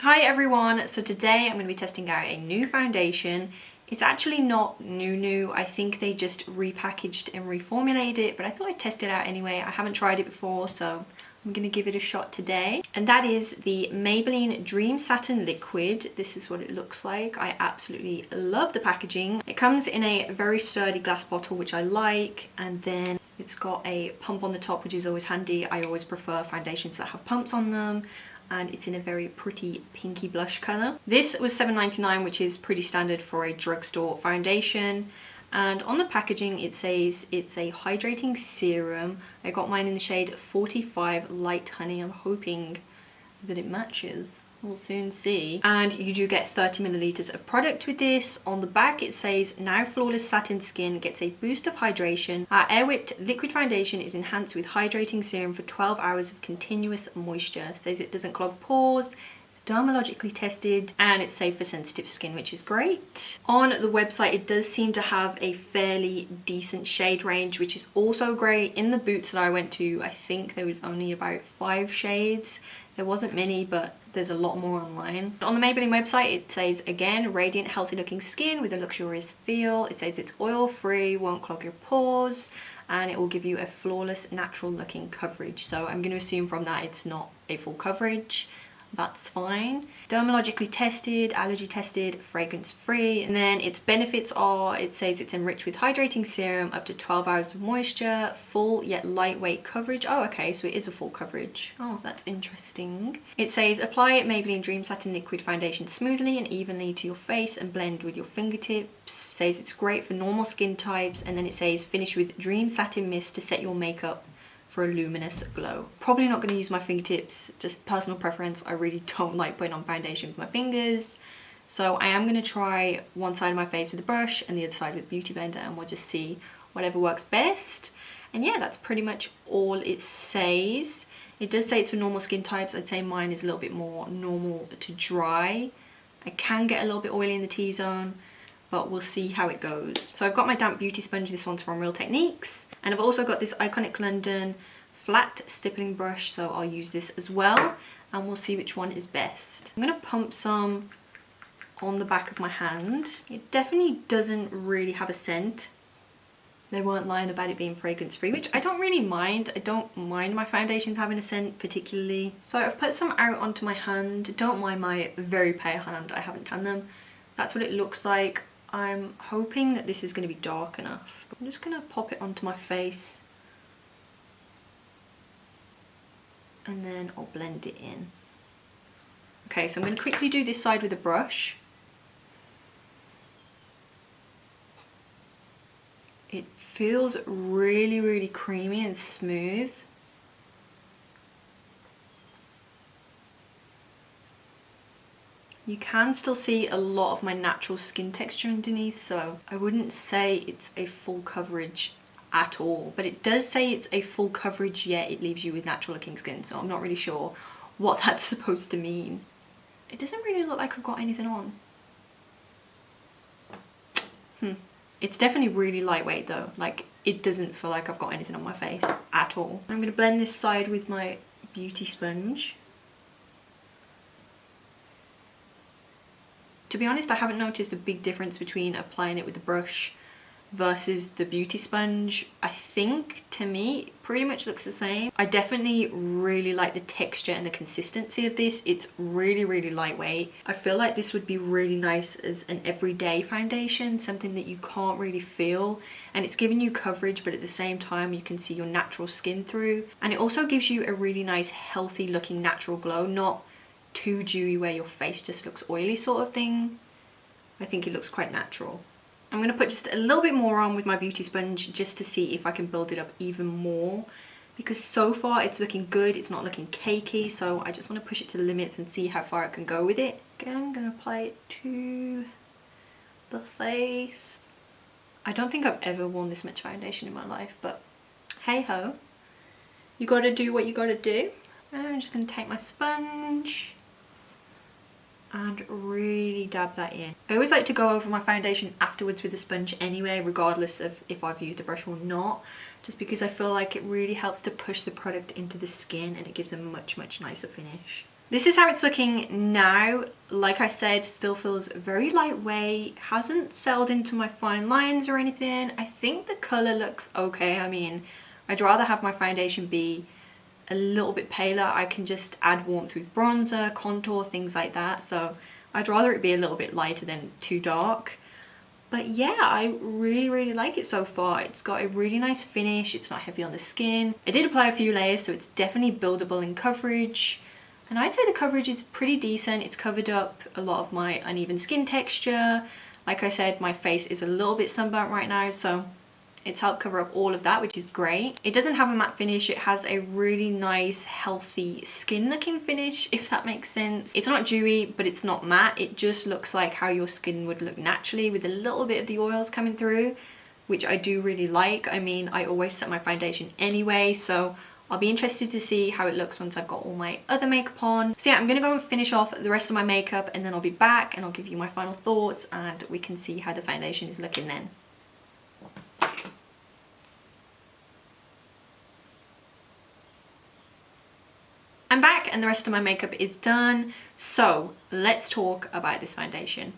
Hi everyone, so today I'm going to be testing out a new foundation. It's actually not new, I think they just repackaged and reformulated it, but I thought I'd test it out anyway. I haven't tried it before, so I'm going to give it a shot today. And that is the Maybelline Dream Satin Liquid. This is what it looks like. I absolutely love the packaging. It comes in a very sturdy glass bottle, which I like, and then it's got a pump on the top, which is always handy. I always prefer foundations that have pumps on them. And it's in a very pretty pinky blush colour. This was $7.99, which is pretty standard for a drugstore foundation. And on the packaging it says it's a hydrating serum. I got mine in the shade 45 Light Honey. I'm hoping that it matches. We'll soon see. And you do get 30 milliliters of product with this. On the back it says, now flawless satin skin gets a boost of hydration. Our air whipped liquid foundation is enhanced with hydrating serum for 12 hours of continuous moisture. It says it doesn't clog pores, it's dermatologically tested, and it's safe for sensitive skin, which is great. On the website it does seem to have a fairly decent shade range, which is also great. In the Boots that I went to, I think there was only about 5 shades. There wasn't many, but there's a lot more online. On the Maybelline website it says, again, radiant healthy looking skin with a luxurious feel. It says it's oil free, won't clog your pores, and it will give you a flawless natural looking coverage. So I'm going to assume from that it's not a full coverage. That's fine. Dermatologically tested, allergy tested, fragrance free. And then its benefits are, it says it's enriched with hydrating serum, up to 12 hours of moisture, full yet lightweight coverage. Oh, okay, so it is a full coverage. Oh, that's interesting. It says apply Maybelline Dream Satin Liquid Foundation smoothly and evenly to your face and blend with your fingertips. It says it's great for normal skin types. And then it says finish with Dream Satin Mist to set your makeup for a luminous glow. Probably not going to use my fingertips, just personal preference. I really don't like putting on foundation with my fingers. So I am going to try one side of my face with a brush and the other side with a beauty blender, and we'll just see whatever works best. And yeah, that's pretty much all it says. It does say it's for normal skin types. I'd say mine is a little bit more normal to dry. I can get a little bit oily in the T-zone, but we'll see how it goes. So I've got my damp beauty sponge. This one's from Real Techniques. And I've also got this Iconic London flat stippling brush, so I'll use this as well, and we'll see which one is best. I'm gonna pump some on the back of my hand. It definitely doesn't really have a scent. They weren't lying about it being fragrance free, which I don't really mind. I don't mind my foundations having a scent particularly. So I've put some out onto my hand. Don't mind my very pale hand, I haven't tanned them. That's what it looks like. I'm hoping that this is going to be dark enough. I'm just going to pop it onto my face and then I'll blend it in. Okay, so I'm going to quickly do this side with a brush. It feels really, really creamy and smooth. You can still see a lot of my natural skin texture underneath, so I wouldn't say it's a full coverage at all, but it does say it's a full coverage, yet it leaves you with natural looking skin, so I'm not really sure what that's supposed to mean. It doesn't really look like I've got anything on. It's definitely really lightweight though, like it doesn't feel like I've got anything on my face at all. I'm going to blend this side with my beauty sponge. To be honest, I haven't noticed a big difference between applying it with the brush versus the beauty sponge. I think, to me, it pretty much looks the same. I definitely really like the texture and the consistency of this. It's really, really lightweight. I feel like this would be really nice as an everyday foundation, something that you can't really feel. And it's giving you coverage, but at the same time, you can see your natural skin through. And it also gives you a really nice, healthy looking natural glow, not too dewy where your face just looks oily sort of thing. I think it looks quite natural. I'm going to put just a little bit more on with my beauty sponge just to see if I can build it up even more, because so far it's looking good, it's not looking cakey, so I just want to push it to the limits and see how far I can go with it. Again, I'm going to apply it to the face. I don't think I've ever worn this much foundation in my life, but hey ho, you gotta do what you gotta do. And I'm just going to take my sponge and really dab that in. I always like to go over my foundation afterwards with a sponge anyway, regardless of if I've used a brush or not, just because I feel like it really helps to push the product into the skin and it gives a much, much nicer finish. This is how it's looking now. Like I said, still feels very lightweight, hasn't settled into my fine lines or anything. I think the colour looks okay. I mean, I'd rather have my foundation be a little bit paler. I can just add warmth with bronzer, contour, things like that. So I'd rather it be a little bit lighter than too dark. But yeah, I really like it so far. It's got a really nice finish. It's not heavy on the skin. I did apply a few layers, so it's definitely buildable in coverage. And I'd say the coverage is pretty decent. It's covered up a lot of my uneven skin texture. Like I said, my face is a little bit sunburnt right now, so it's helped cover up all of that, which is great. It doesn't have a matte finish. It has a really nice, healthy skin looking finish, if that makes sense. It's not dewy, but it's not matte. It just looks like how your skin would look naturally with a little bit of the oils coming through, which I do really like. I mean, I always set my foundation anyway, so I'll be interested to see how it looks once I've got all my other makeup on. So yeah, I'm gonna go and finish off the rest of my makeup, and then I'll be back and I'll give you my final thoughts, and we can see how the foundation is looking then. I'm back and the rest of my makeup is done. So let's talk about this foundation.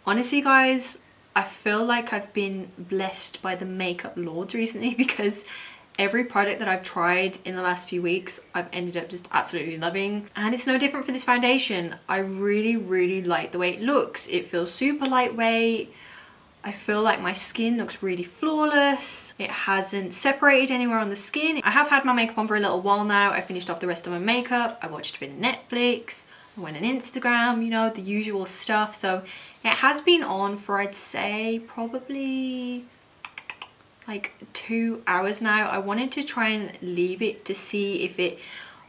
Honestly guys, I feel like I've been blessed by the makeup lords recently, because every product that I've tried in the last few weeks, I've ended up just absolutely loving. And it's no different for this foundation. I really like the way it looks. It feels super lightweight. I feel like my skin looks really flawless. It hasn't separated anywhere on the skin. I have had my makeup on for a little while now. I finished off the rest of my makeup. I watched a bit of Netflix. I went on Instagram, you know, the usual stuff. So it has been on for, I'd say, probably like 2 hours now. I wanted to try and leave it to see if it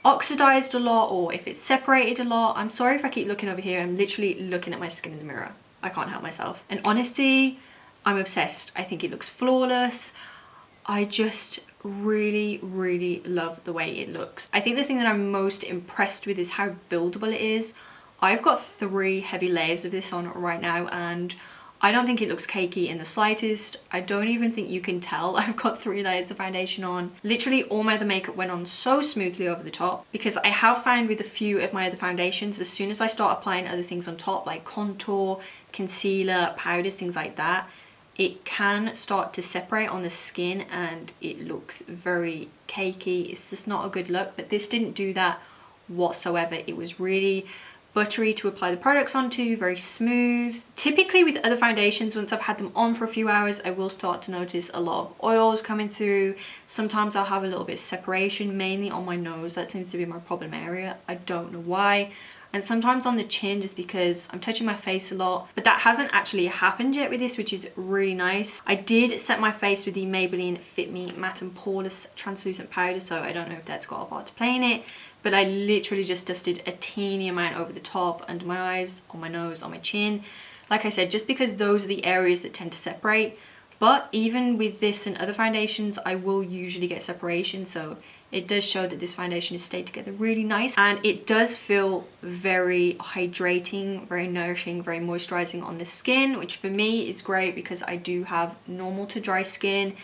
oxidized a lot or if it separated a lot. I'm sorry if I keep looking over here. I'm literally looking at my skin in the mirror. I can't help myself. And honestly, I'm obsessed. I think it looks flawless. I just really love the way it looks. I think the thing that I'm most impressed with is how buildable it is. I've got 3 heavy layers of this on right now, and I don't think it looks cakey in the slightest. I don't even think you can tell I've got 3 layers of foundation on. Literally all my other makeup went on so smoothly over the top, because I have found with a few of my other foundations, as soon as I start applying other things on top, like contour, concealer, powders, things like that, it can start to separate on the skin and it looks very cakey. It's just not a good look, but this didn't do that whatsoever. It was really buttery to apply the products onto, very smooth. Typically with other foundations, once I've had them on for a few hours, I will start to notice a lot of oils coming through. Sometimes I'll have a little bit of separation, mainly on my nose. That seems to be my problem area. I don't know why. And sometimes on the chin, just because I'm touching my face a lot. But that hasn't actually happened yet with this, which is really nice. I did set my face with the Maybelline Fit Me Matte and Poreless Translucent Powder, so I don't know if that's got a part to play in it. But I literally just dusted a teeny amount over the top, under my eyes, on my nose, on my chin. Like I said, just because those are the areas that tend to separate. But even with this and other foundations, I will usually get separation, so it does show that this foundation has stayed together really nice, and it does feel very hydrating, very nourishing, very moisturizing on the skin, which for me is great because I do have normal to dry skin.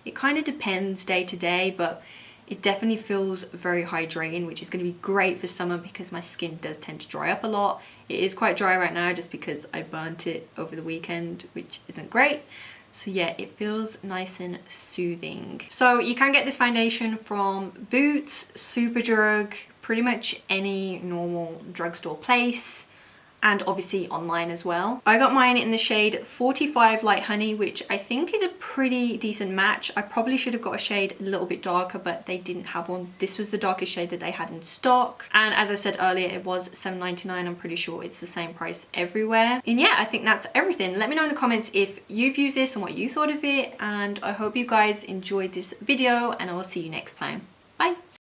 It kind of depends day to day, but it definitely feels very hydrating, which is going to be great for summer because my skin does tend to dry up a lot. It is quite dry right now just because I burnt it over the weekend, which isn't great. So yeah, it feels nice and soothing. So you can get this foundation from Boots, Superdrug, pretty much any normal drugstore place, and obviously online as well. I got mine in the shade 45 Light Honey, which I think is a pretty decent match. I probably should have got a shade a little bit darker, but they didn't have one. This was the darkest shade that they had in stock. And as I said earlier, it was $7.99. I'm pretty sure it's the same price everywhere. And yeah, I think that's everything. Let me know in the comments if you've used this and what you thought of it. And I hope you guys enjoyed this video, and I will see you next time.